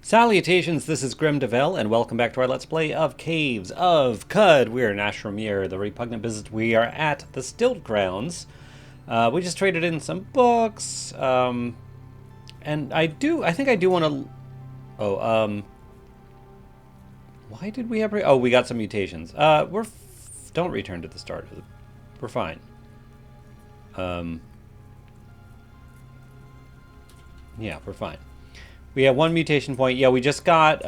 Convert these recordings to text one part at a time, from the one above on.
Salutations, this is Grim Deville, and welcome back to our Let's Play of Caves of Cud. We're in Ashromir, the repugnant business. We are at the Stilt Grounds. We just traded in some books, and I think I do want to... why did we have... we got some mutations. Don't return to the start. We're fine. Yeah, we're fine. We have one mutation point. Yeah, we just got...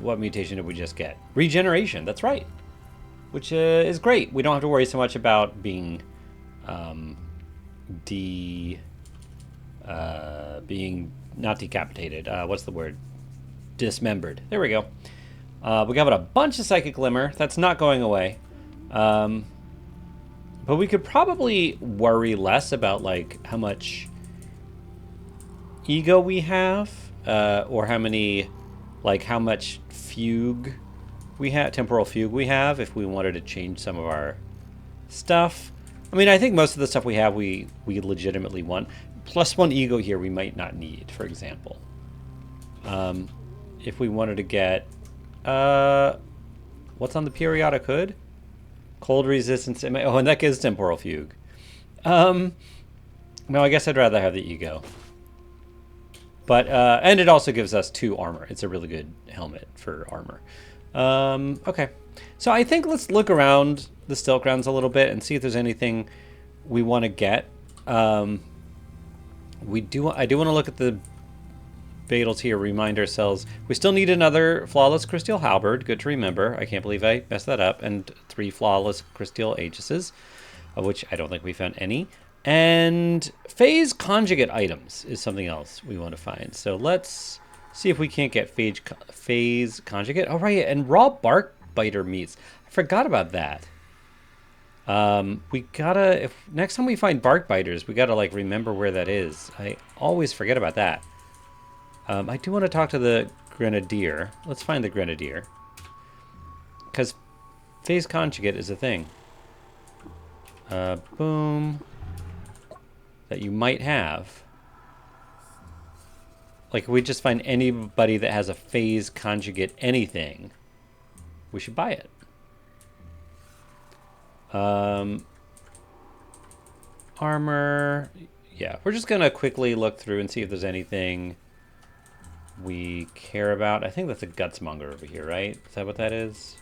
what mutation did we just get? Regeneration, that's right. Which is great. We don't have to worry so much about being... being not decapitated. What's the word? Dismembered. There we go. We got a bunch of Psychic Glimmer. That's not going away. But we could probably worry less about, like, how much... ego we have, or how much fugue we have, temporal fugue we have, if we wanted to change some of our stuff. I mean, I think most of the stuff we have, we legitimately want. +1 ego here we might not need, for example. If we wanted to get, what's on the periodic hood? Cold resistance, oh, and that gives temporal fugue. No, I guess I'd rather have the ego. But, and it also gives us 2 armor. It's a really good helmet for armor. Okay. So I think let's look around the Stilt Grounds a little bit and see if there's anything we want to get. I do want to look at the Badals here, remind ourselves. We still need another Flawless Crystal Halberd. Good to remember. I can't believe I messed that up. And 3 Flawless Crystal Aegises, of which I don't think we found any. And phase conjugate items is something else we want to find. So let's see if we can't get phase conjugate. Oh, right, and raw bark biter meats. I forgot about that. We gotta, if next time we find bark biters, we gotta, like, remember where that is. I always forget about that. I do want to talk to the Grenadier. Let's find the Grenadier. Because phase conjugate is a thing. Boom. That you might have. Like, if we just find anybody that has a phase conjugate anything, we should buy it. Armor. Yeah, we're just going to quickly look through and see if there's anything we care about. I think that's a Gutsmonger over here, right? Is that what that is?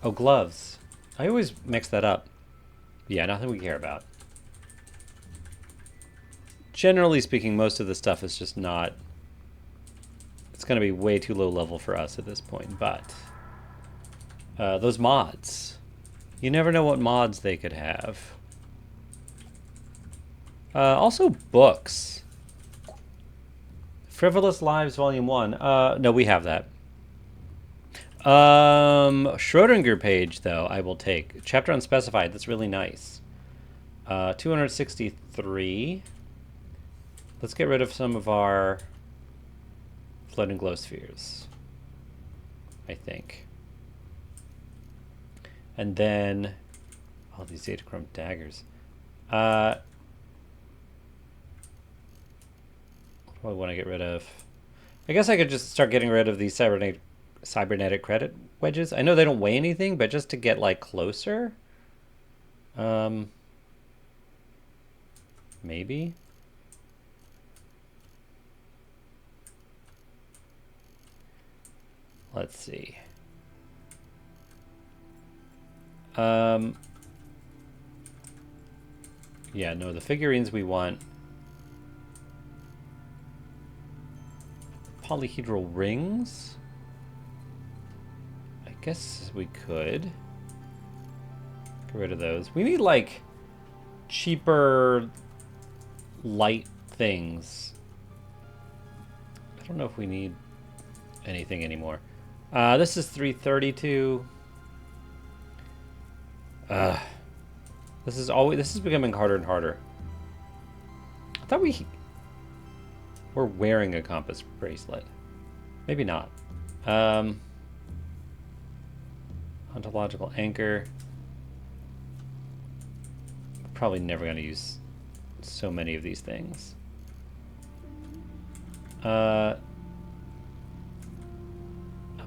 Oh, gloves. I always mix that up. Yeah, nothing we care about. Generally speaking, most of the stuff is just not... It's going to be way too low level for us at this point, but... those mods. You never know what mods they could have. Also, books. Frivolous Lives Volume 1. No, we have that. Schrodinger page, though, I will take. Chapter Unspecified. That's really nice. 263... Let's get rid of some of our floating glow spheres, I think. And then, oh, these Zetachrome daggers. What do I want to get rid of? I guess I could just start getting rid of these cybernetic credit wedges. I know they don't weigh anything, but just to get, like, closer. Maybe. Let's see. Yeah, no, the figurines we want. Polyhedral rings? I guess we could. Get rid of those. We need, like, cheaper light things. I don't know if we need anything anymore. This is 332. This is becoming harder and harder. I thought we were wearing a compass bracelet. Maybe not. Ontological anchor. Probably never going to use so many of these things.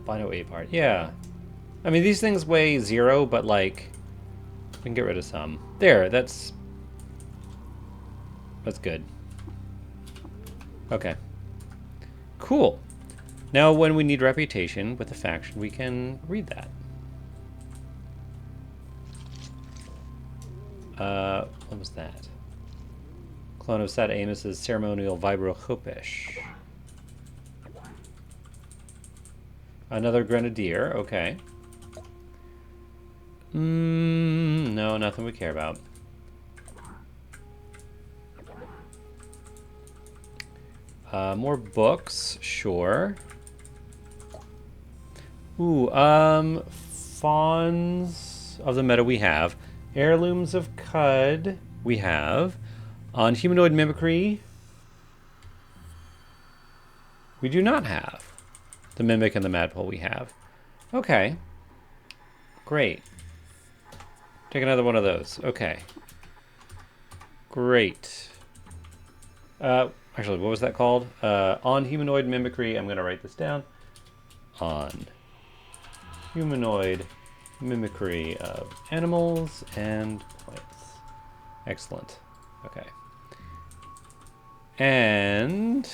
Bind 8 part. Yeah. I mean, these things weigh 0, but like, we can get rid of some. There, that's good. Okay. Cool. Now, when we need reputation with a faction, we can read that. What was that? Clone of Sat Amos's ceremonial vibro chopesh. Another grenadier. Okay. No, nothing we care about. More books, sure. Ooh, Fawns of the Meta we have. Heirlooms of Cud we have. On humanoid mimicry, we do not have. The Mimic and the Madpole we have. Okay. Great. Take another one of those. Okay. Great. Actually, what was that called? On humanoid mimicry, I'm going to write this down. On humanoid mimicry of animals and plants. Excellent. Okay. And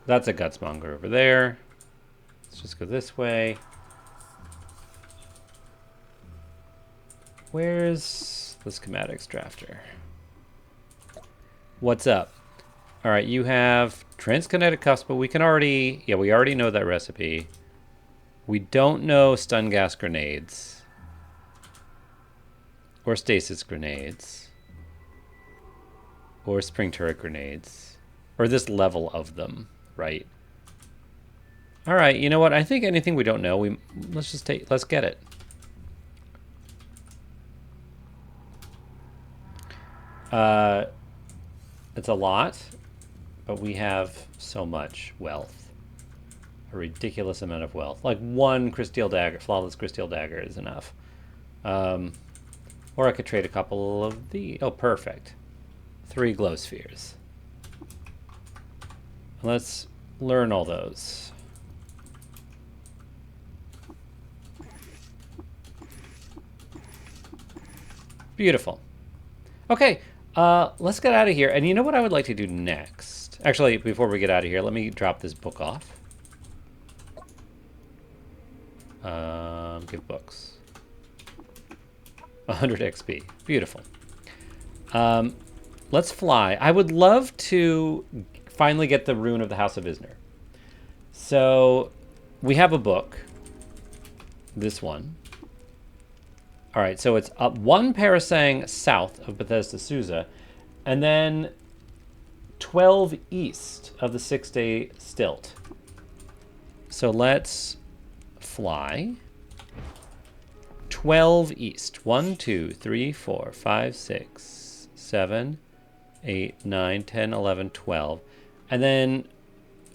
that's a gutsmonger over there. Let's just go this way. Where's the schematics drafter? What's up? All right, you have transkinetic cuffs, but we can already, we already know that recipe. We don't know stun gas grenades or stasis grenades or spring turret grenades or this level of them, right? All right, you know what? I think anything we don't know, let's get it. It's a lot, but we have so much wealth. A ridiculous amount of wealth. Like one Crysteel Dagger, flawless Crysteel Dagger is enough. Or I could trade a couple of the... Oh, perfect. 3 glow spheres. Let's learn all those. Beautiful. Okay, let's get out of here. And you know what I would like to do next? Actually, before we get out of here, let me drop this book off. Give books. 100 XP. Beautiful. Let's fly. I would love to finally get the Ruin of the House of Isner. So, we have a book. This one. All right, so it's up 1 parasang south of Bethesda Susa, and then 12 east of the 6-day stilt. So let's fly 12 east. 1, 2, 3, 4, 5, 6, 7, 8, 9, 10, 11, 12. And then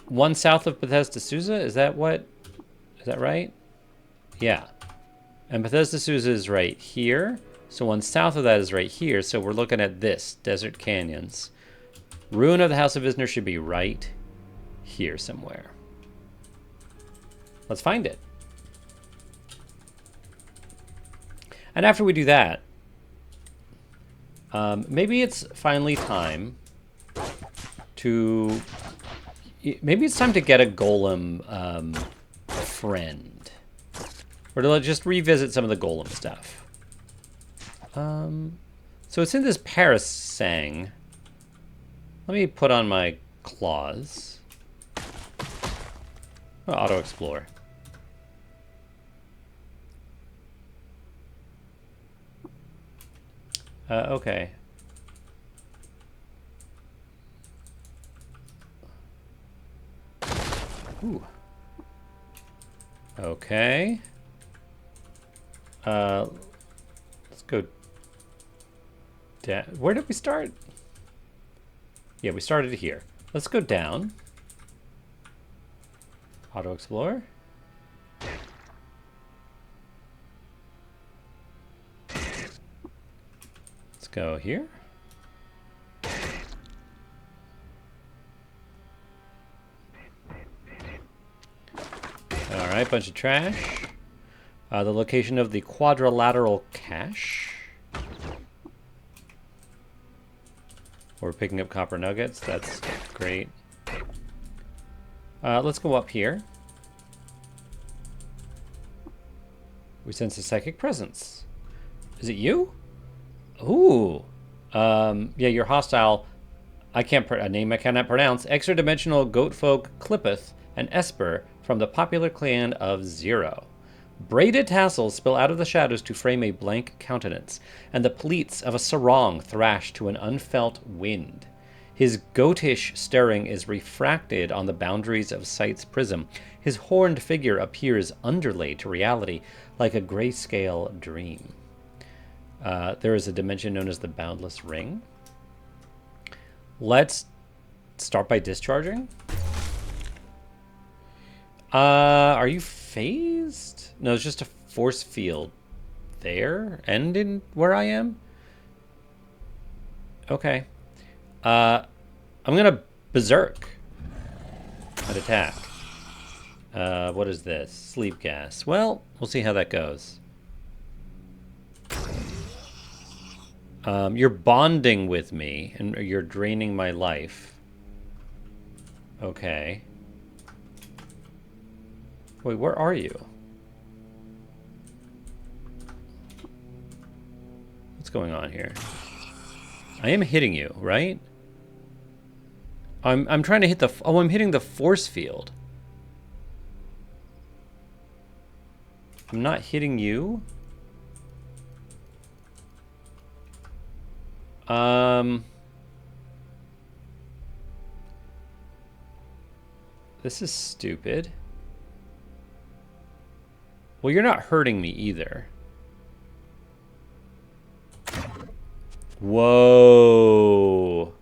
1 south of Bethesda Susa, is that right? Yeah. And Bethesda Susa is right here. So 1 south of that is right here. So we're looking at this, Desert Canyons. Ruin of the House of Isner should be right here somewhere. Let's find it. And after we do that, maybe it's finally time to... Maybe it's time to get a golem friend. Or to just revisit some of the golem stuff. So it's in this parasang. Let me put on my claws. Oh, auto-explore. Okay. Ooh. Okay. Let's go down. Where did we start? Yeah, we started here. Let's go down. Auto Explorer. Let's go here. Alright, bunch of trash. The location of the quadrilateral cache. We're picking up copper nuggets. That's great. Let's go up here. We sense a psychic presence. Is it you? Ooh. Yeah, you're hostile. A name I cannot pronounce. Extra-dimensional goat folk Clippeth and Esper from the popular clan of Zero. Braided tassels spill out of the shadows to frame a blank countenance, and the pleats of a sarong thrash to an unfelt wind. His goatish stirring is refracted on the boundaries of sight's prism. His horned figure appears underlaid to reality, like a grayscale dream. There is a dimension known as the Boundless Ring. Let's start by discharging. Are you phased? No, it's just a force field there and in where I am. Okay. I'm gonna berserk an attack. What is this? Sleep gas. Well, we'll see how that goes. You're bonding with me, and you're draining my life. Okay. Wait, where are you? What's going on here? I am hitting you, right? I'm trying to hit the... Oh, I'm hitting the force field. I'm not hitting you. This is stupid. Well, you're not hurting me either. Whoa.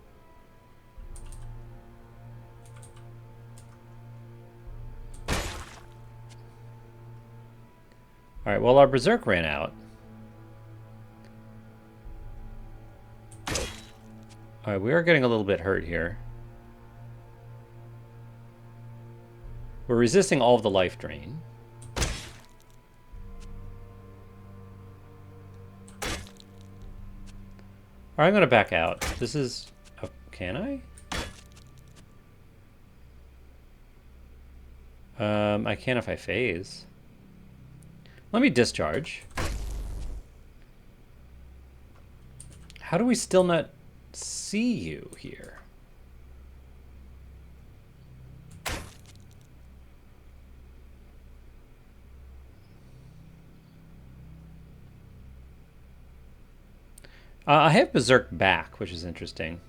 All right, well, our berserk ran out. All right, we are getting a little bit hurt here. We're resisting all of the life drain. All right, I'm going to back out. This is... Oh, can I? I can if I phase. Let me discharge. How do we still not see you here? I have Berserk back, which is interesting.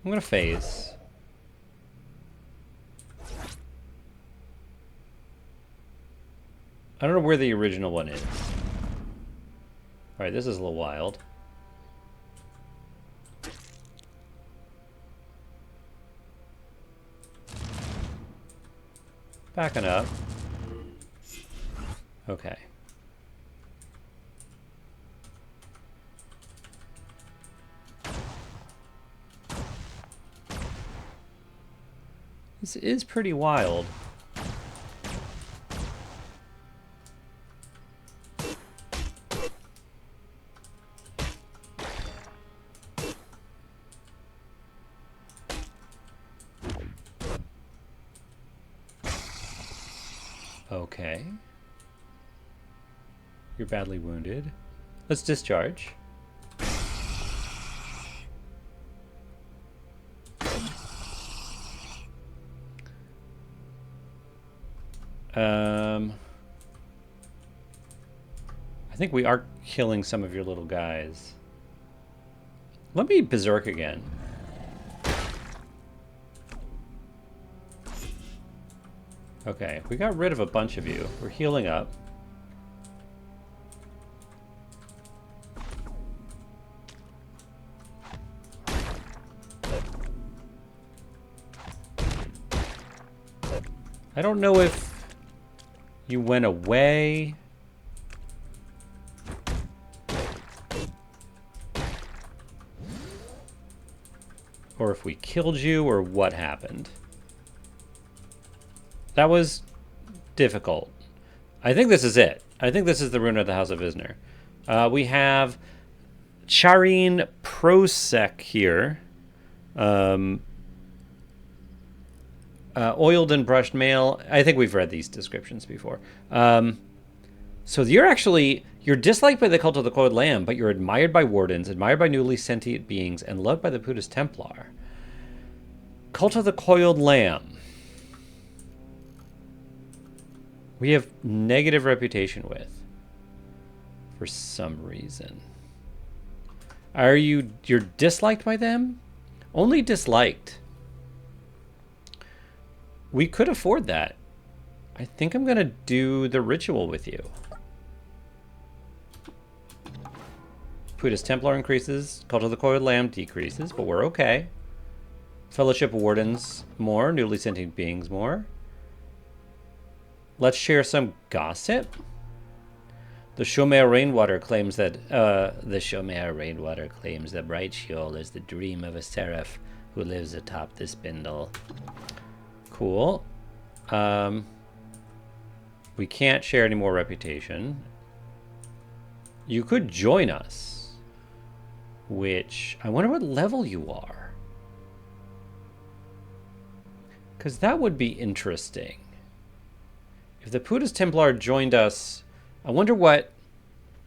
I'm going to phase. I don't know where the original one is. Alright, this is a little wild. Backing up. Okay. This is pretty wild. Okay. You're badly wounded. Let's discharge. I think we are killing some of your little guys. Let me berserk again. Okay, we got rid of a bunch of you. We're healing up. I don't know if you went away. Or if we killed you, or what happened. That was difficult. I think this is it. I think this is the Ruin of the House of Isner. We have Charine Prosek here. Oiled and brushed male. I think we've read these descriptions before. So you're disliked by the cult of the coiled lamb, but you're admired by wardens, admired by newly sentient beings, and loved by the Putus Templar. Cult of the coiled lamb. We have negative reputation with, for some reason. You're disliked by them? Only disliked. We could afford that. I think I'm gonna do the ritual with you. Putus Templar increases, Cult of the Coiled Lamb decreases, but we're okay. Fellowship Wardens more, newly sentient beings more. Let's share some gossip. The Shomer Rainwater claims that Bright Sheol is the dream of a seraph who lives atop this spindle. Cool. We can't share any more reputation. You could join us, which I wonder what level you are, because that would be interesting. If the Putus Templar joined us, I wonder what...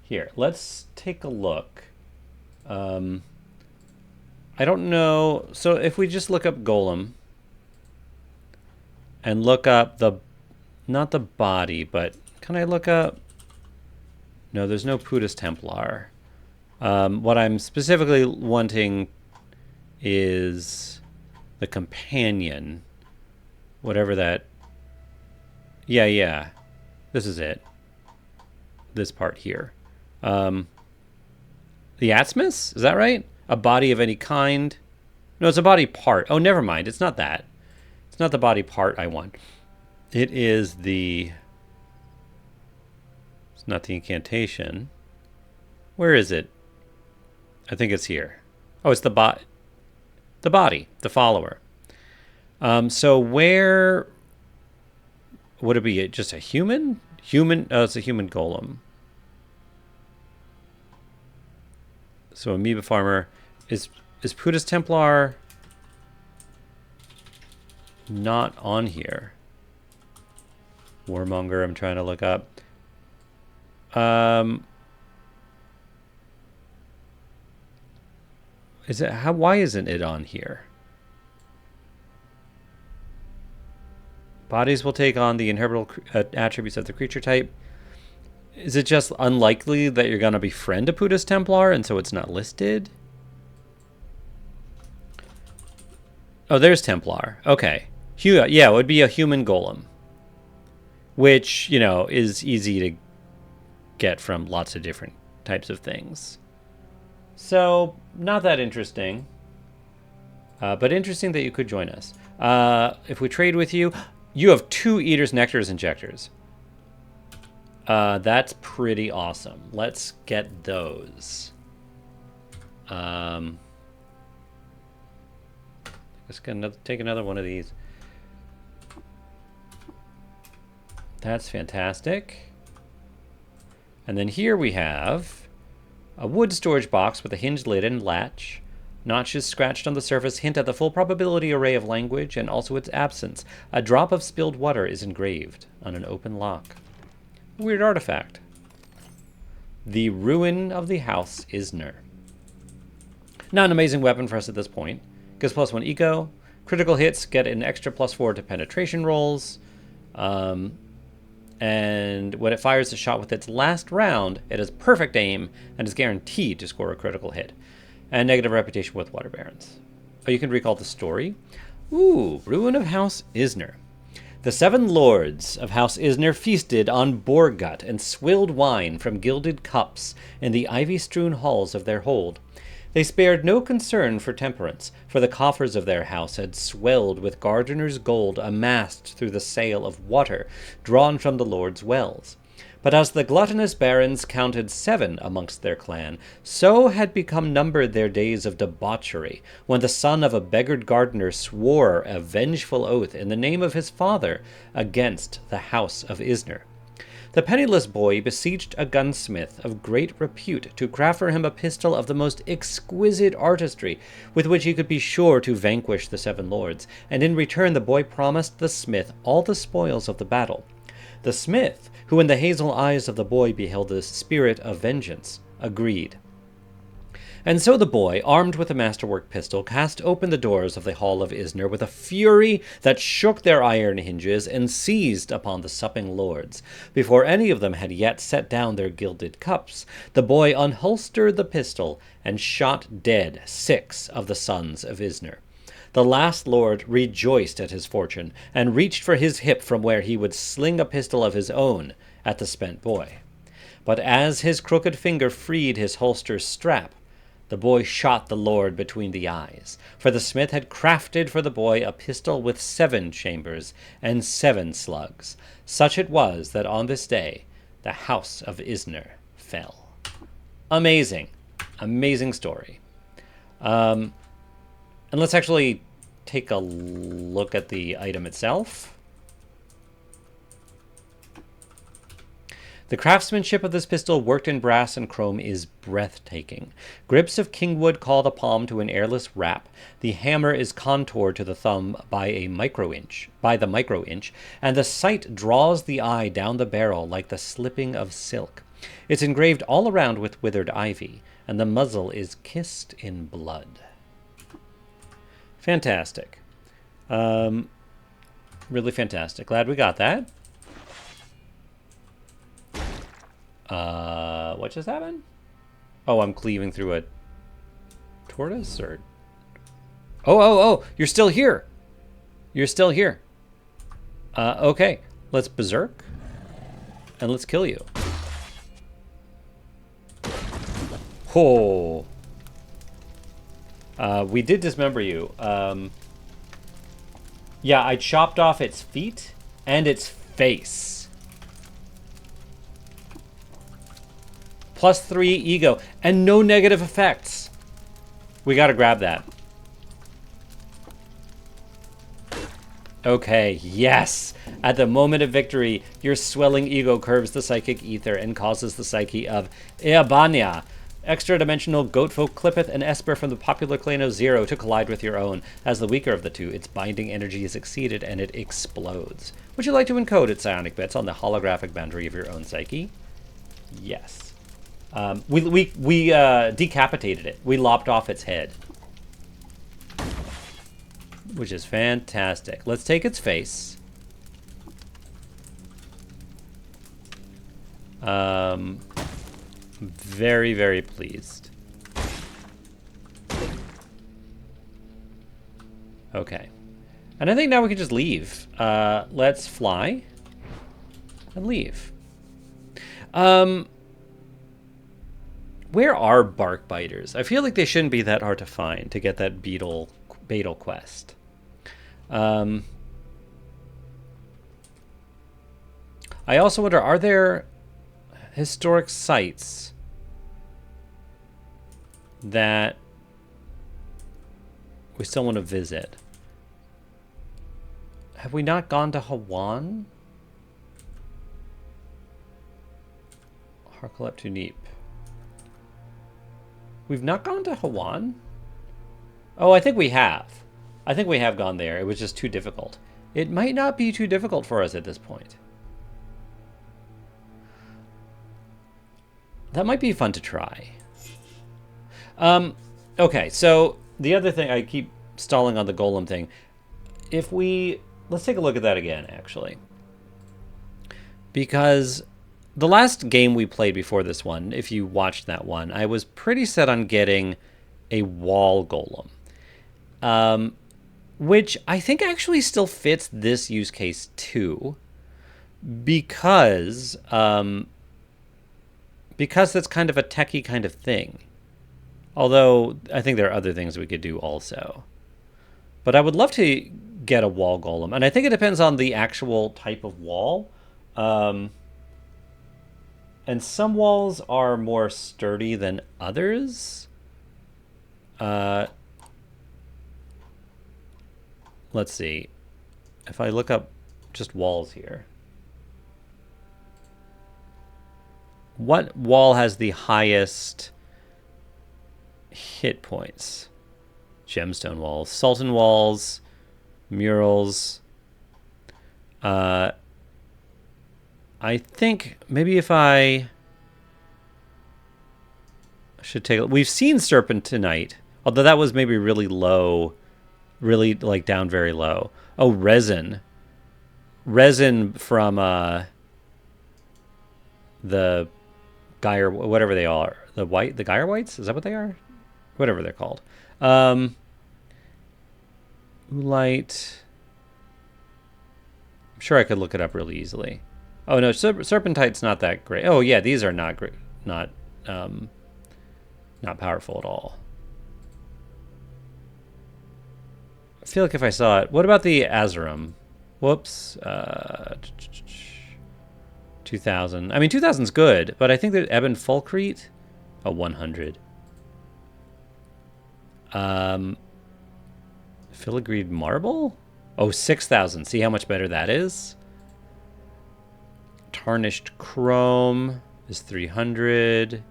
Here, let's take a look. I don't know. So if we just look up Golem and look up the... Not the body, but can I look up... No, there's no Putus Templar. What I'm specifically wanting is the companion. Whatever that... Yeah. This is it. This part here. The Atzmus? Is that right? A body of any kind? No, it's a body part. Oh, never mind. It's not that. It's not the body part I want. It is the... It's not the incantation. Where is it? I think it's here. Oh, it's the body, the follower. So where... Would it be just a human? Oh, it's a human golem. So amoeba farmer. Is Putus Templar not on here? Warmonger, I'm trying to look up. Why isn't it on here? Bodies will take on the inheritable attributes of the creature type. Is it just unlikely that you're going to befriend a Putus Templar and so it's not listed? Oh, there's Templar. Okay. Yeah, it would be a human golem. Which, is easy to get from lots of different types of things. So, not that interesting. But interesting that you could join us. If we trade with you... You have 2 Eaters, Nectars, Injectors. That's pretty awesome. Let's get those. Let's take another one of these. That's fantastic. And then here we have a wood storage box with a hinged lid and latch. Notches scratched on the surface hint at the full probability array of language and also its absence. A drop of spilled water is engraved on an open lock. Weird artifact. The Ruin of the House Isner. Not an amazing weapon for us at this point. Gives +1 eco. Critical hits get an extra +4 to penetration rolls. And when it fires a shot with its last round, it has perfect aim and is guaranteed to score a critical hit. And negative reputation with Water Barons. Oh, you can recall the story. Ooh, Ruin of House Isner. The 7 lords of House Isner feasted on boar gut and swilled wine from gilded cups in the ivy-strewn halls of their hold. They spared no concern for temperance, for the coffers of their house had swelled with gardener's gold amassed through the sale of water drawn from the lord's wells. But as the gluttonous barons counted 7 amongst their clan, so had become numbered their days of debauchery, when the son of a beggared gardener swore a vengeful oath in the name of his father against the house of Isner. The penniless boy besieged a gunsmith of great repute to craft for him a pistol of the most exquisite artistry, with which he could be sure to vanquish the 7 lords, and in return the boy promised the smith all the spoils of the battle. The smith, who in the hazel eyes of the boy beheld the spirit of vengeance, agreed. And so the boy, armed with a masterwork pistol, cast open the doors of the hall of Isner with a fury that shook their iron hinges and seized upon the supping lords. Before any of them had yet set down their gilded cups, the boy unholstered the pistol and shot dead 6 of the sons of Isner. The last lord rejoiced at his fortune, and reached for his hip from where he would sling a pistol of his own at the spent boy. But as his crooked finger freed his holster's strap, the boy shot the lord between the eyes, for the smith had crafted for the boy a pistol with 7 chambers and 7 slugs. Such it was that on this day the house of Isner fell. Amazing. Amazing story. And let's actually take a look at the item itself. The craftsmanship of this pistol, worked in brass and chrome, is breathtaking. Grips of kingwood call the palm to an airless wrap. The hammer is contoured to the thumb by the micro inch, and the sight draws the eye down the barrel like the slipping of silk. It's engraved all around with withered ivy, and the muzzle is kissed in blood. Fantastic. Really fantastic. Glad we got that. What just happened? Oh, I'm cleaving through a tortoise, or... Oh, you're still here. You're still here. Okay. Let's berserk. And let's kill you. Oh. We did dismember you. Yeah, I chopped off its feet and its face. +3 ego, and no negative effects. We gotta grab that. Okay, yes! At the moment of victory, your swelling ego curbs the psychic ether and causes the psyche of Eabania, extra-dimensional goatfolk Clippeth and Esper from the popular clan of Zero, to collide with your own. As the weaker of the two, its binding energy is exceeded and it explodes. Would you like to encode its psionic bits on the holographic boundary of your own psyche? Yes. We decapitated it. We lopped off its head. Which is fantastic. Let's take its face. Very, very pleased. Okay. And I think now we can just leave. Let's fly. And leave. Where are bark biters? I feel like they shouldn't be that hard to find to get that beetle quest. I also wonder, are there historic sites that we still want to visit? Have we not gone to Hawan? Harkalep to Neep. We've not gone to Hawan? Oh, I think we have. I think we have gone there. It was just too difficult. It might not be too difficult for us at this point. That might be fun to try. Okay, so the other thing, I keep stalling on the golem thing. Let's take a look at that again, actually. Because the last game we played before this one, if you watched that one, I was pretty set on getting a wall golem. Which I think actually still fits this use case too. Because that's kind of a techie kind of thing. Although I think there are other things we could do also. But I would love to get a wall golem. And I think it depends on the actual type of wall. And some walls are more sturdy than others. Let's see. If I look up just walls here. What wall has the highest hit points? Gemstone walls. Sultan walls. Murals. I think maybe if I should take... We've seen Serpentinite. Although that was maybe really low. Really, like, down very low. Oh, resin. Resin from the Geyer, whatever they are. The Geyer Whites? Is that what they are? Whatever they're called. Oolite. I'm sure I could look it up really easily. Oh, no, Serpentite's not that great. Oh, yeah, these are not great. Not powerful at all. I feel like if I saw it... What about the Azurum? Whoops. 2,000. I mean, 2,000's good, but I think that Ebon Fulcrete... Oh, 100. Filigreed Marble? Oh, 6,000. See how much better that is? Tarnished Chrome is 300.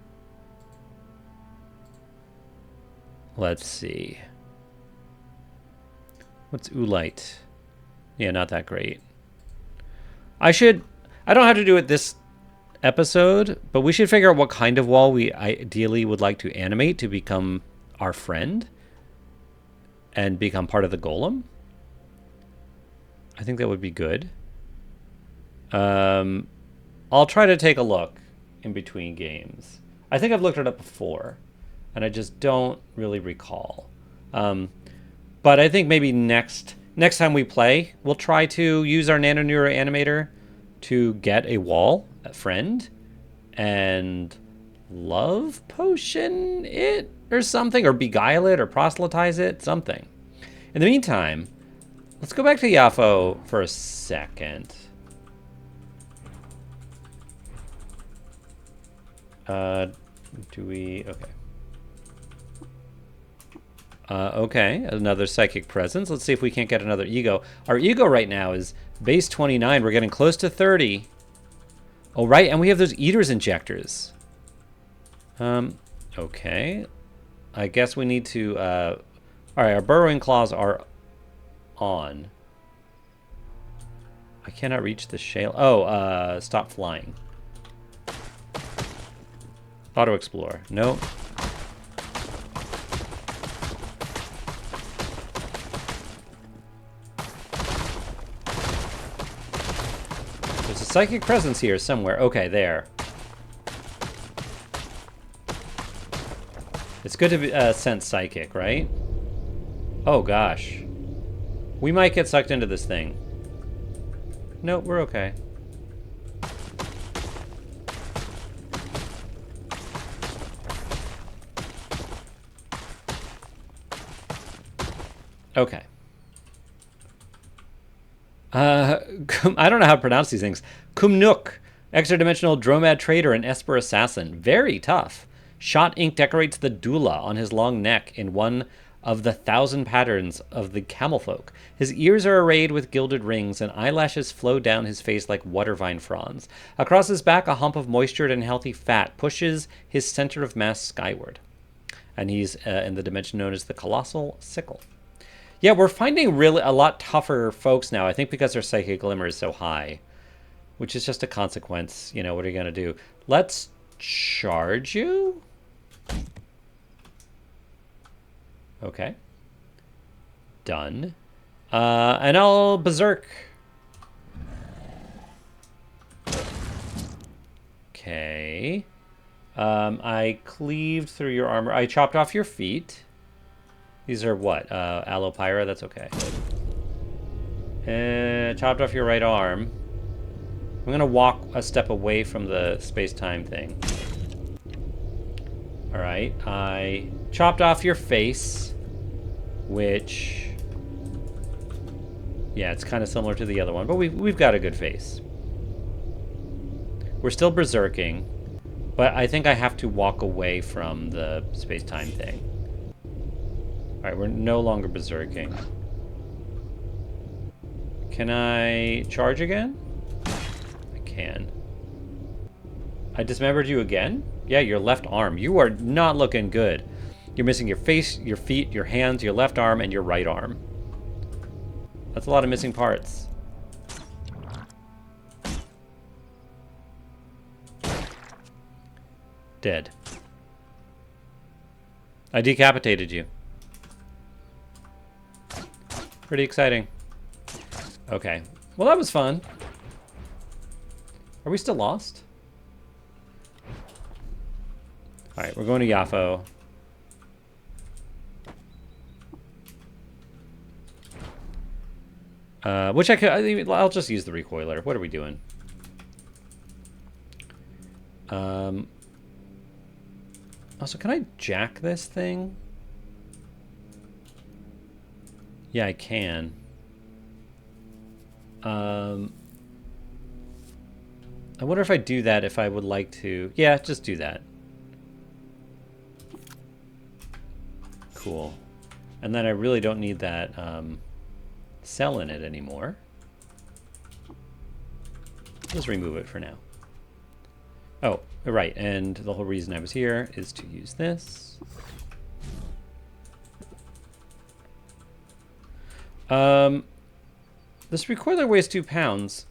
Let's see. What's Oolite? Yeah, not that great. I don't have to do it this episode, but we should figure out what kind of wall we ideally would like to animate to become our friend and become part of the golem. I think that would be good. I'll try to take a look in between games. I think I've looked it up before, and I just don't really recall. But I think maybe next time we play, we'll try to use our Nanoneuro animator to get a wall, a friend, and love potion it or something, or beguile it or proselytize it, something. In the meantime, let's go back to Yafo for a second. Do we... Okay. Okay, another psychic presence. Let's see if we can't get another ego. Our ego right now is base 29. We're getting close to 30. Oh, right, and we have those eaters injectors. Okay. I guess we need to... All right, our burrowing claws are on. I cannot reach the shale. Oh, stop flying. Auto explore. Nope. There's a psychic presence here somewhere. Okay, there. It's good to sense psychic, right? Oh, gosh. We might get sucked into this thing. Nope, we're okay. Okay. I don't know how to pronounce these things. Kumnuk, extra-dimensional Dromad trader and Esper assassin. Very tough. Shot ink decorates the doula on his long neck in one of the 1,000 patterns of the camel folk. His ears are arrayed with gilded rings, and eyelashes flow down his face like watervine fronds. Across his back, a hump of moistured and healthy fat pushes his center of mass skyward. And he's in the dimension known as the Colossal Sickle. Yeah, we're finding really a lot tougher folks now, I think because their psychic glimmer is so high, which is just a consequence. You know, what are you going to do? Let's charge you. Okay. Done. And I'll berserk. Okay. I cleaved through your armor. I chopped off your feet. These are what? Allopyra? That's okay. Chopped off your right arm. I'm going to walk a step away from the space-time thing. Alright. I chopped off your face, which... Yeah, it's kind of similar to the other one, but we've got a good face. We're still berserking. But I think I have to walk away from the space-time thing. Alright, we're no longer berserking. Can I charge again? I can. I dismembered you again? Yeah, your left arm. You are not looking good. You're missing your face, your feet, your hands, your left arm, and your right arm. That's a lot of missing parts. Dead. I decapitated you. Pretty exciting. Okay. Well, that was fun. Are we still lost? Alright, we're going to Yafo. Which I'll just use the recoiler. What are we doing? Also, can I jack this thing? Yeah, I can. I wonder if I do that if I would like to. Yeah, just do that. Cool. And then I really don't need that cell in it anymore. Just remove it for now. Oh, right. And the whole reason I was here is to use this. This recoiler weighs 2 pounds.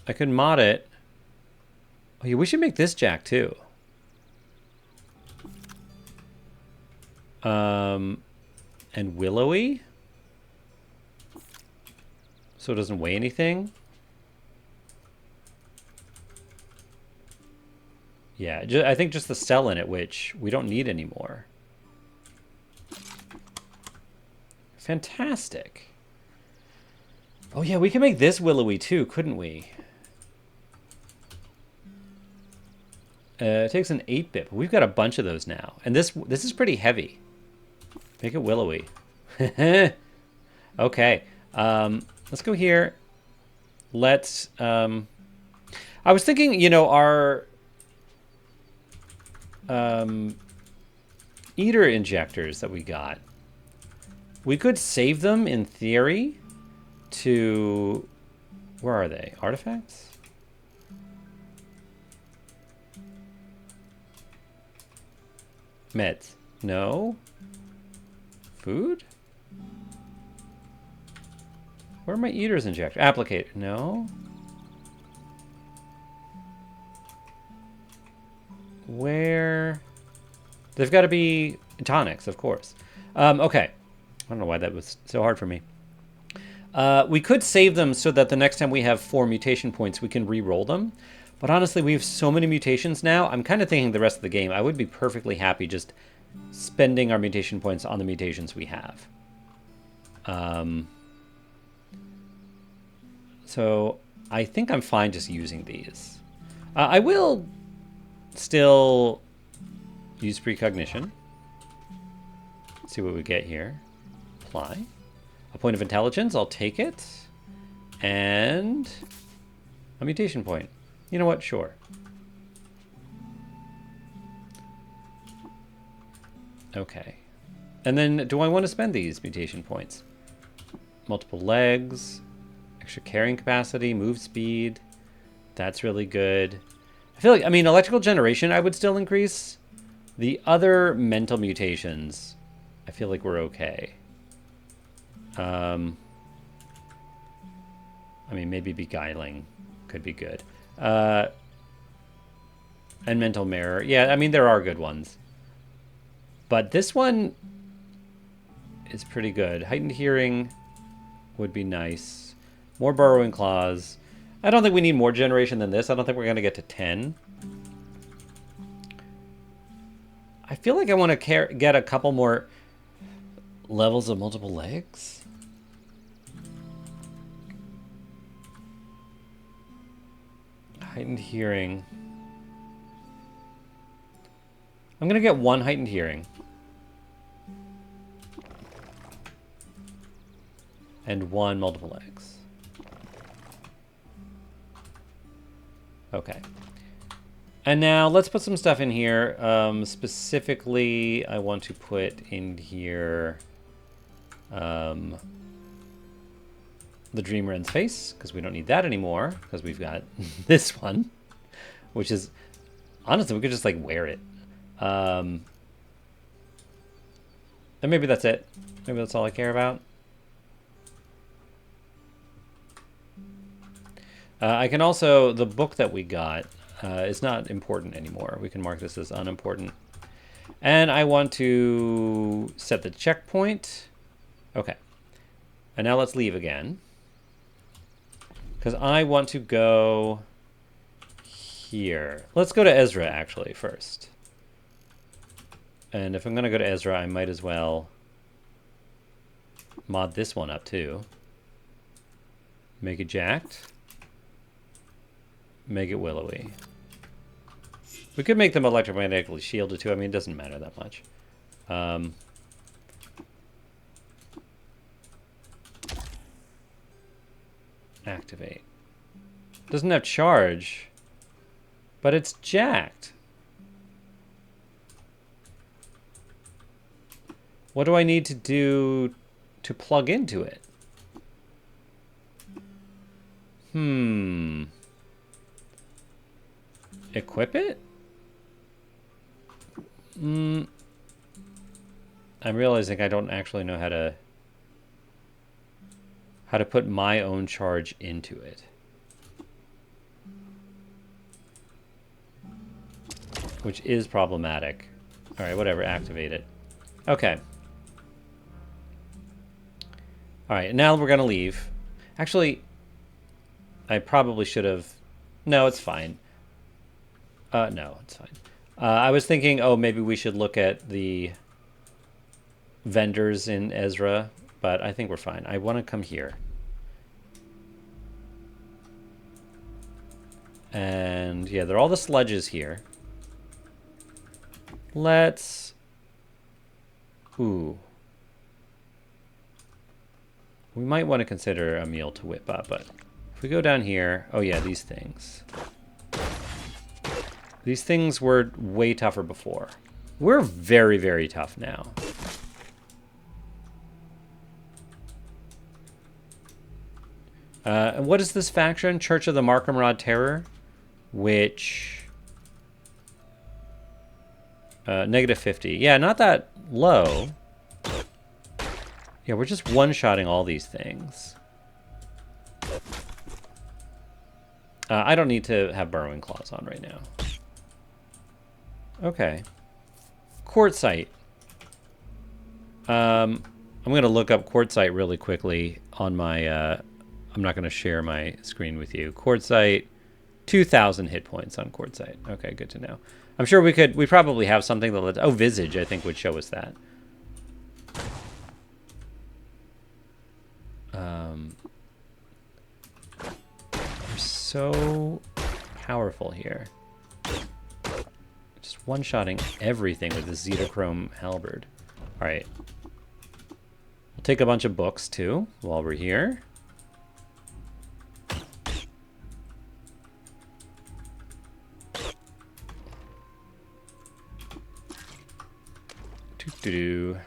I could mod it. Oh yeah, we should make this jack too. And willowy. So it doesn't weigh anything. Yeah, I think just the cell in it, which we don't need anymore. Fantastic. Oh yeah, we can make this willowy too, couldn't we? It takes an 8-bit, but we've got a bunch of those now. And this is pretty heavy. Make it willowy. Okay. Let's go here. Let's... I was thinking, you know, our... eater injectors that we got. We could save them, in theory, to... Where are they? Artifacts? Meds. No. Food? Where are my eater's injector? Applicator. No. Where? They've got to be tonics, of course. Okay. I don't know why that was so hard for me. We could save them so that the next time we have 4 mutation points, we can re-roll them. But honestly, we have so many mutations now, I'm kind of thinking the rest of the game, I would be perfectly happy just spending our mutation points on the mutations we have. So I think I'm fine just using these. I will still use precognition. See what we get here. Apply. A point of intelligence, I'll take it. And a mutation point. You know what? Sure. Okay. And then do I want to spend these mutation points? Multiple legs, extra carrying capacity, move speed. That's really good. I feel like, I mean, electrical generation I would still increase. The other mental mutations, I feel like we're okay. I mean, maybe beguiling could be good. And mental mirror. Yeah, I mean, there are good ones. But this one is pretty good. Heightened hearing would be nice. More burrowing claws. I don't think we need more generation than this. I don't think we're going to get to 10. I feel like I want to get a couple more levels of multiple legs. Heightened hearing. I'm going to get 1 heightened hearing. And 1 multiple legs. Okay. And now let's put some stuff in here. Specifically, I want to put in here the Dream Wren's face, because we don't need that anymore, because we've got this one, which is, honestly, we could just like wear it. And maybe that's it. Maybe that's all I care about. I can also, the book that we got is not important anymore. We can mark this as unimportant. And I want to set the checkpoint. Okay. And now let's leave again. Because I want to go here. Let's go to Ezra, actually, first. And if I'm going to go to Ezra, I might as well mod this one up, too. Make it jacked. Make it willowy. We could make them electromagnetically shielded too. I mean, it doesn't matter that much. Activate. Doesn't have charge, but it's jacked. What do I need to do to plug into it? Equip it? I'm realizing I don't actually know how to put my own charge into it. Which is problematic. All right, whatever, activate it. Okay. All right, now we're gonna leave. Actually, I probably should have, no, it's fine. No, it's fine. I was thinking, oh, maybe we should look at the vendors in Ezra, but I think we're fine. I want to come here. And yeah, they're all the sludges here. Let's... Ooh. We might want to consider a meal to whip up, but if we go down here... Oh yeah, these things. These things were way tougher before. We're very, very tough now. And what is this faction? Church of the Markham Terror, which... negative 50. Yeah, not that low. Yeah, we're just one-shotting all these things. I don't need to have Burrowing Claws on right now. Okay. Quartzite. I'm going to look up quartzite really quickly on my... I'm not going to share my screen with you. Quartzite, 2,000 hit points on quartzite. Okay, good to know. I'm sure we probably have something that... Oh, Visage, I think, would show us that. We're so powerful here. Just one-shotting everything with the Zetachrome Halberd. All right. We'll take a bunch of books, too, while we're here. The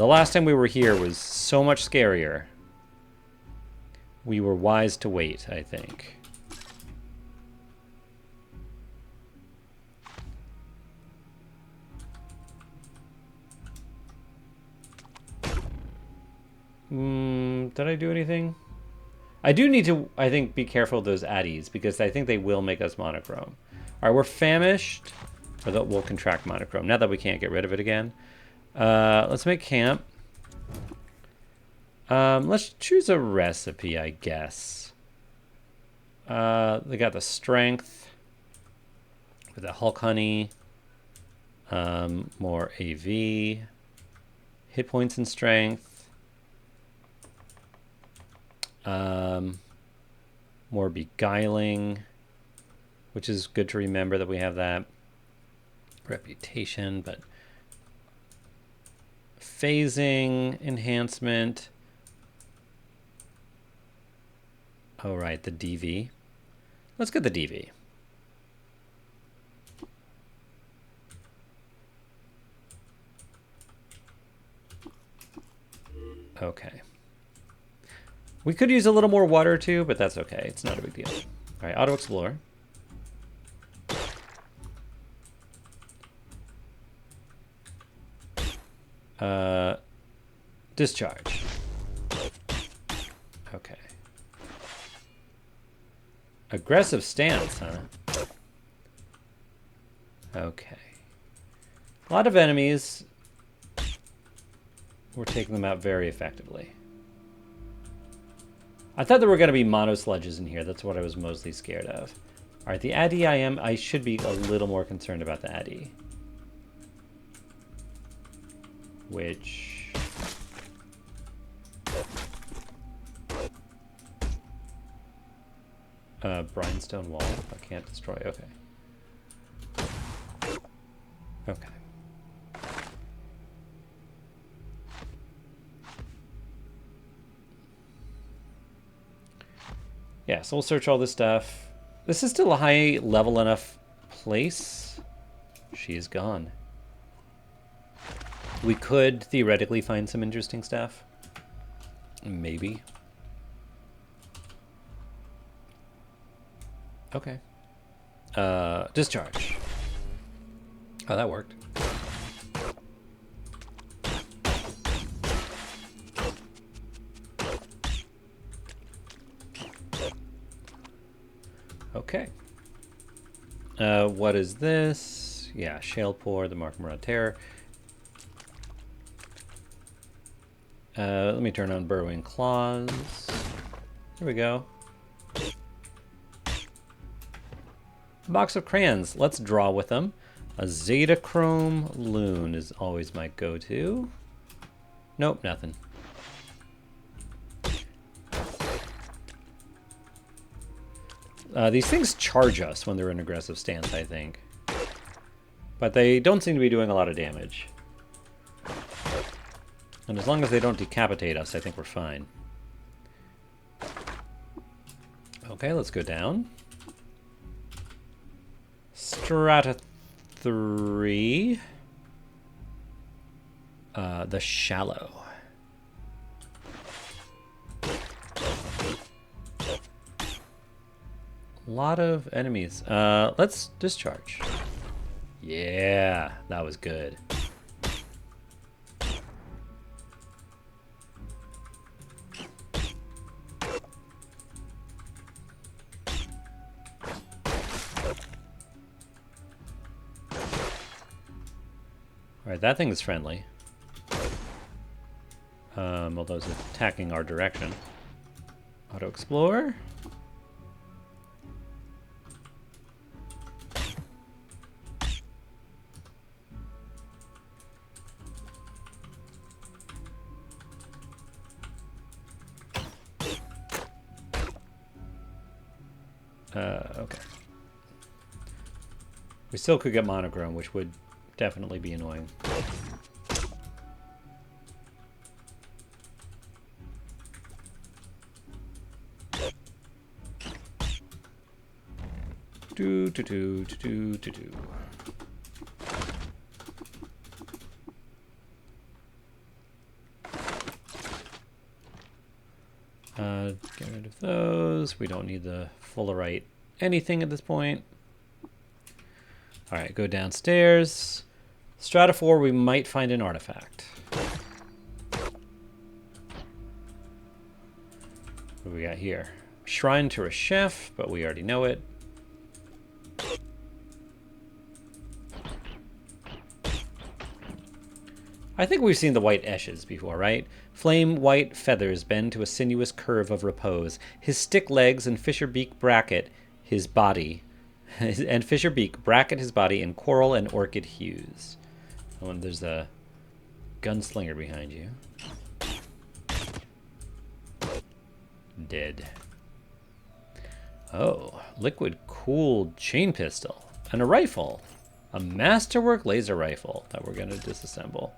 last time we were here was so much scarier. We were wise to wait, I think. Did I do anything? I do need to, I think, be careful of those addies, because I think they will make us monochrome. All right, we're famished. Or that we'll contract monochrome, now that we can't get rid of it again. Let's make camp. Let's choose a recipe, I guess. They got the strength with the Hulk honey. More AV. Hit points and strength. More beguiling, which is good to remember that we have that. Reputation, but phasing enhancement. Oh, right, the DV. Let's get the DV. Okay. We could use a little more water too, but that's okay. It's not a big deal. All right, auto explore. Discharge. Okay. Aggressive stance, huh? Okay. A lot of enemies. We're taking them out very effectively. I thought there were going to be mono sludges in here. That's what I was mostly scared of. All right, the Addy I should be a little more concerned about the Addy. Which... Brimstone wall. I can't destroy. Okay. Okay. Yeah, so we'll search all this stuff. This is still a high level enough place. She's gone. We could theoretically find some interesting stuff. Maybe. Okay. Discharge. Oh, that worked. Okay. What is this? Yeah, Shale Pour, the Mark Murad Terror. Let me turn on Burrowing Claws. Here we go. Box of crayons. Let's draw with them. A Zetachrome Loon is always my go-to. Nope, nothing. These things charge us when they're in aggressive stance, I think. But they don't seem to be doing a lot of damage. And as long as they don't decapitate us, I think we're fine. Okay, let's go down. Strata 3. The Shallow. A lot of enemies. Let's discharge. Yeah, that was good. Alright, that thing is friendly. Although it's attacking our direction. Auto explore. Okay. We still could get monochrome, which would definitely be annoying. Do do do do do do. Get rid of those. We don't need the fullerite anything at this point. All right, go downstairs. Strata 4, we might find an artifact. What do we got here? Shrine to a chef, but we already know it. I think we've seen the white esches before, right? Flame white feathers bend to a sinuous curve of repose. His stick legs and fisher beak bracket his body. And fisher beak bracket his body in coral and orchid hues. Oh, and there's a gunslinger behind you. Dead. Oh, liquid cooled chain pistol and a rifle. A masterwork laser rifle that we're going to disassemble.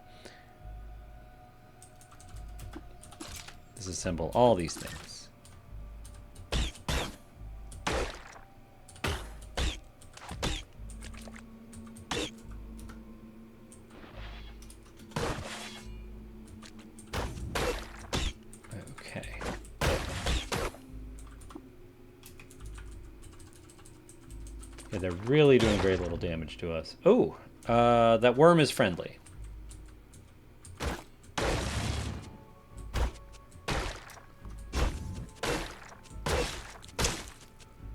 Disassemble all these things. Yeah, they're really doing very little damage to us. Oh, that worm is friendly.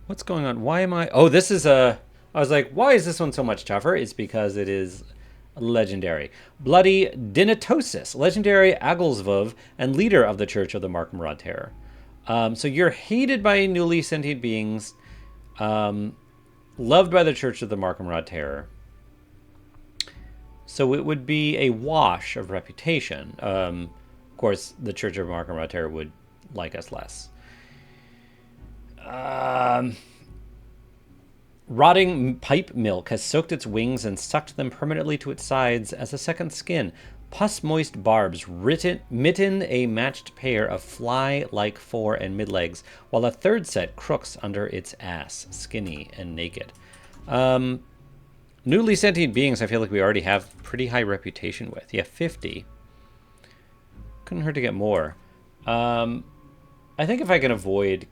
What's going on? Why am I... Oh, this is a... I was like, why is this one so much tougher? It's because it is legendary. Bloody Dinatosis, legendary Agilsvov, and leader of the Church of the Markmrod Terror. So you're hated by newly sentient beings, loved by the Church of the Markmrod Terror. So it would be a wash of reputation. Of course, the Church of Markmrod Terror would like us less. Rotting pipe milk has soaked its wings and sucked them permanently to its sides as a second skin. Pus-moist barbs mitten a matched pair of fly-like fore and mid-legs, while a third set crooks under its ass, skinny and naked. Newly sentient beings, I feel like we already have pretty high reputation with. Yeah, 50. Couldn't hurt to get more. I think if I can avoid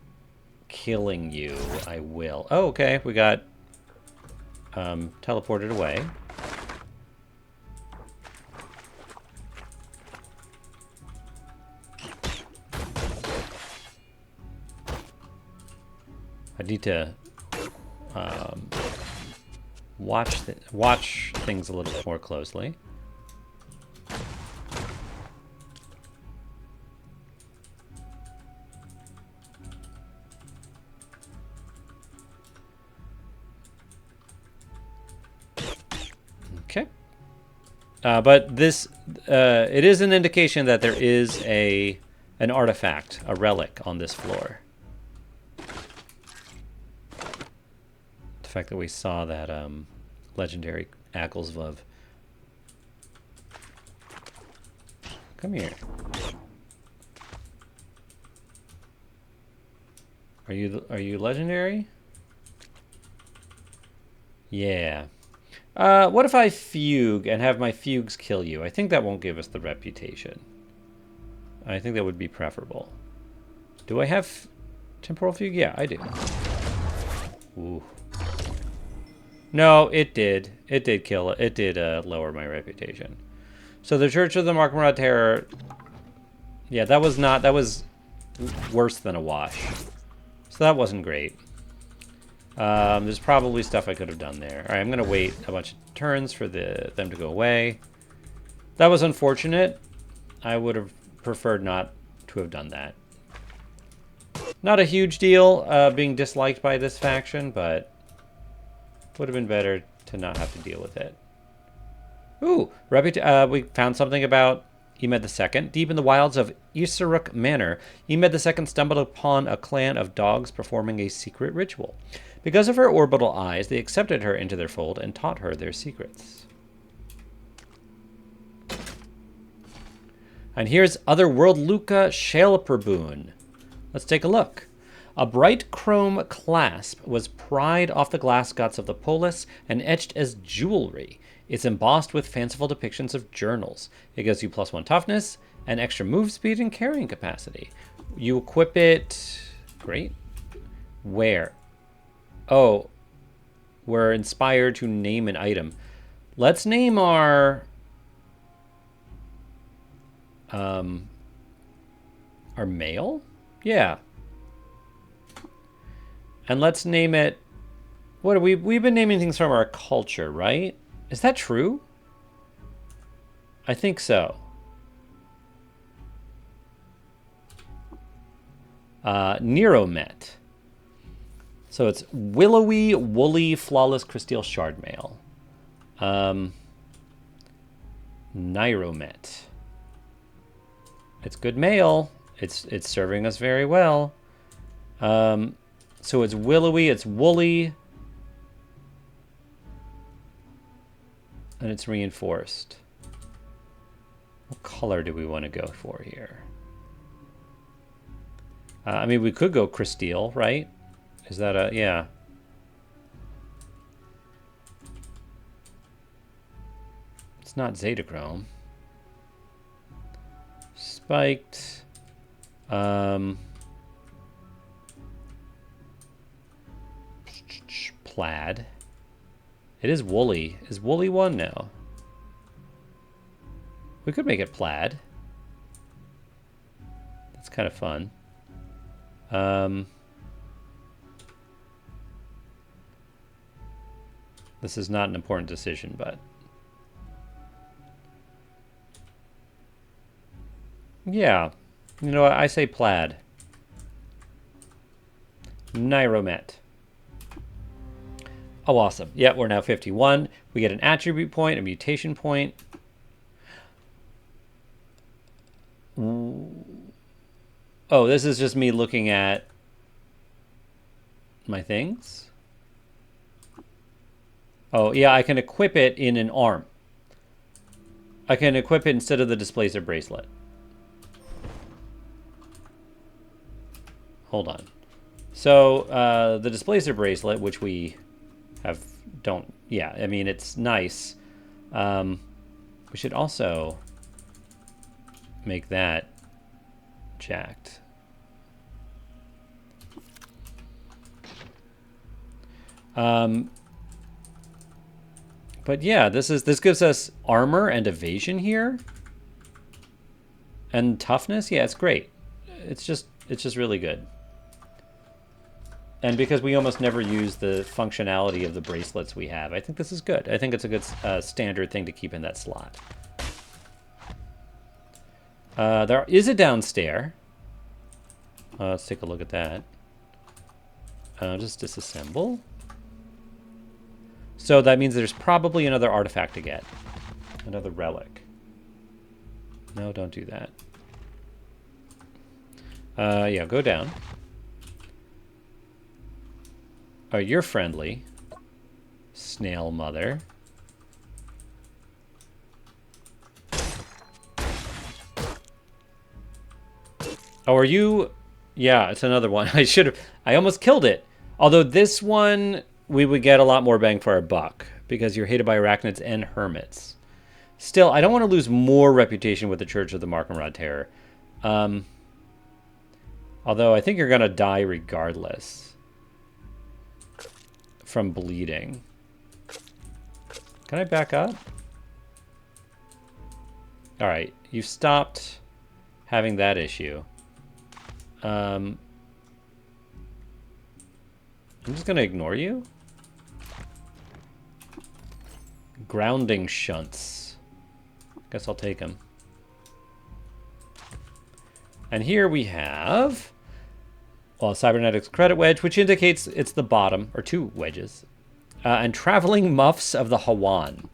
killing you, I will. Oh, okay. We got teleported away. I need to watch things a little bit more closely. Okay. But this, it is an indication that there is an artifact, a relic on this floor. The fact that we saw that legendary Agilsvov. Come here. Are you legendary? Yeah. What if I fugue and have my fugues kill you? I think that won't give us the reputation. I think that would be preferable. Do I have temporal fugue? Yeah, I do. Ooh. No, it did. It did kill it. It did lower my reputation. So the Church of the Markmrod Terror. Yeah, that was worse than a wash. So that wasn't great. There's probably stuff I could have done there. All right, I'm going to wait a bunch of turns for them to go away. That was unfortunate. I would have preferred not to have done that. Not a huge deal being disliked by this faction, but would have been better to not have to deal with it. Ooh, we found something about Emed II. Deep in the wilds of Isseruk Manor, Emed II stumbled upon a clan of dogs performing a secret ritual. Because of her orbital eyes, they accepted her into their fold and taught her their secrets. And here's Otherworld Luca Shalperboon. Let's take a look. A bright chrome clasp was pried off the glass guts of the polis and etched as jewelry. It's embossed with fanciful depictions of journals. It gives you +1 toughness and extra move speed and carrying capacity. You equip it... Great. Where? Oh, we're inspired to name an item. Let's name our mail? Yeah. And let's name it... What are we've been naming things from our culture, right? Is that true? I think so. Neromet. So it's willowy, woolly, flawless crystale shard mail. Nyromet. It's good mail. It's serving us very well. So it's willowy, it's woolly, and it's reinforced. What color do we want to go for here? I mean, we could go crystale, right? Is that a... yeah. It's not Zetachrome. Spiked. Plaid. It is woolly. Is woolly one now? We could make it plaid. That's kind of fun. This is not an important decision, but... Yeah. You know what? I say plaid. Nyromet. Oh, awesome. Yeah, we're now 51. We get an attribute point, a mutation point. Oh, this is just me looking at my things. Oh, yeah, I can equip it in an arm. I can equip it instead of the displacer bracelet. Hold on. So, the displacer bracelet, which we have, yeah, I mean, it's nice. We should also make that jacked. But yeah, this gives us armor and evasion here. And toughness. Yeah, it's great. It's just really good. And because we almost never use the functionality of the bracelets we have, I think this is good. I think it's a good standard thing to keep in that slot. There is a downstairs. Let's take a look at that. Just disassemble. So that means there's probably another artifact to get. Another relic. No, don't do that. Yeah, go down. Oh, you're friendly. Snail mother. Oh, are you... Yeah, it's another one. I almost killed it. Although this one, we would get a lot more bang for our buck. Because you're hated by arachnids and hermits. Still, I don't want to lose more reputation with the Church of the Markenrod Terror. Although I think you're going to die regardless. From bleeding. Can I back up? Alright, you've stopped having that issue. I'm just going to ignore you. Grounding shunts. Guess I'll take them. And here we have... Well, Cybernetics Credit Wedge, which indicates it's the bottom, or two wedges. And Traveling Muffs of the Hawan.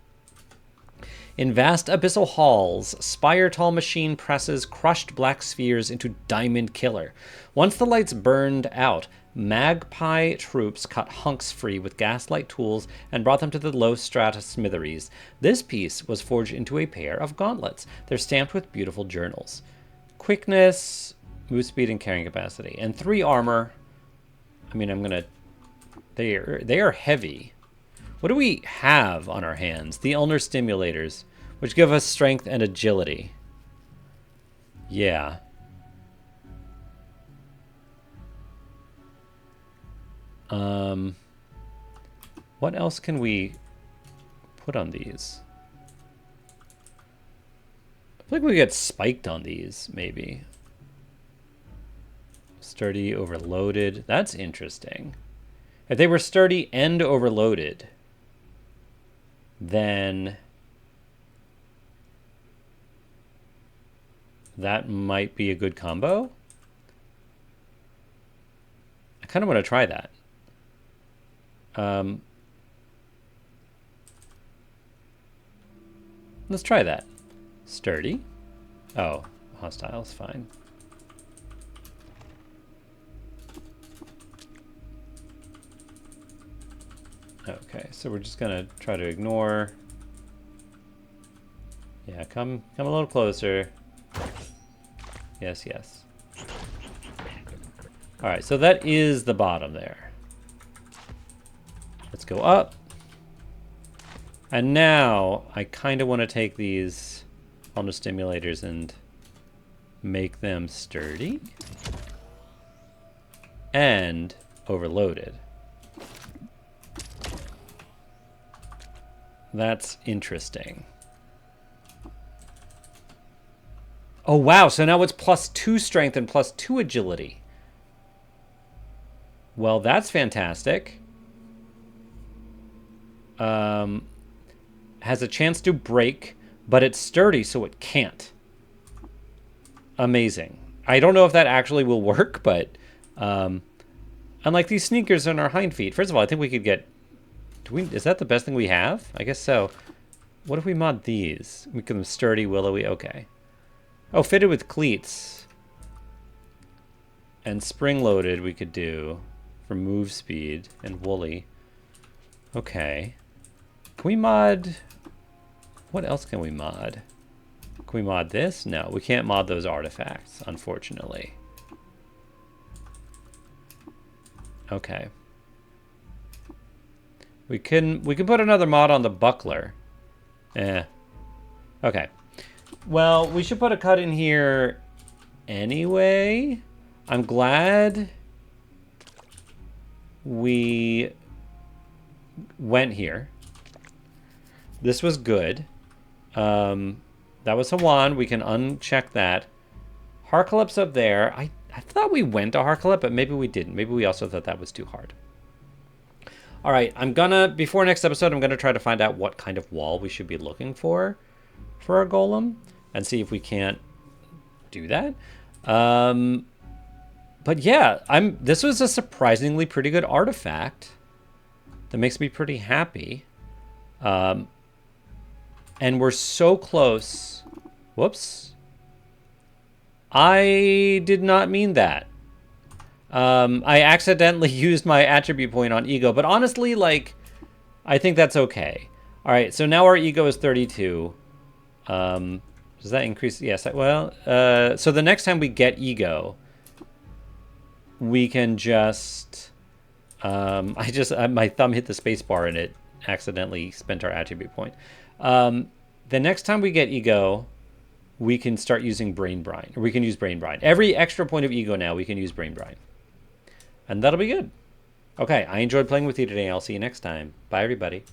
In vast abyssal halls, spire-tall machine presses crushed black spheres into diamond killer. Once the lights burned out, magpie troops cut hunks free with gaslight tools and brought them to the low-strata smitheries. This piece was forged into a pair of gauntlets. They're stamped with beautiful journals. Quickness... move speed and carrying capacity. And 3 armor. I mean, I'm going to... They are heavy. What do we have on our hands? The ulnar stimulators, which give us strength and agility. Yeah. What else can we put on these? I feel like we get spiked on these, maybe. Sturdy, overloaded. That's interesting. If they were sturdy and overloaded, then that might be a good combo. I kind of want to try that. Let's try that. Sturdy. Oh, hostile is fine. Okay, so we're just gonna try to ignore. Yeah, come a little closer. Yes, yes. All right, so that is the bottom there. Let's go up. And now I kind of want to take these ulnar stimulators and make them sturdy and overloaded. That's interesting. Oh, wow. So now it's +2 strength and +2 agility. Well, that's fantastic. Has a chance to break, but it's sturdy, so it can't. Amazing. I don't know if that actually will work, but unlike these sneakers on our hind feet, first of all, I think we could get... is that the best thing we have? I guess so. What if we mod these? We can sturdy, willowy, okay. Oh, fitted with cleats. And spring-loaded we could do for move speed and woolly. Okay. Can we mod... what else can we mod? Can we mod this? No, we can't mod those artifacts, unfortunately. Okay. We can put another mod on the buckler. Okay. Well, we should put a cut in here anyway. I'm glad we went here. This was good. That was a wand. We can uncheck that. Harkalip's up there. I thought we went to Harkalip, but maybe we didn't. Maybe we also thought that was too hard. All right, before next episode, I'm gonna try to find out what kind of wall we should be looking for our golem and see if we can't do that. But yeah, this was a surprisingly pretty good artifact that makes me pretty happy. And we're so close. Whoops. I did not mean that. I accidentally used my attribute point on ego, but honestly, like, I think that's okay. All right, so now our ego is 32. Does that increase? Yes. Well, so the next time we get we can just... my thumb hit the space bar and it accidentally spent our attribute point. The next time we get ego, we can start using brain brine. Or we can use brain brine. Every extra point of ego now, we can use brain brine. And that'll be good. Okay, I enjoyed playing with you today. I'll see you next time. Bye, everybody.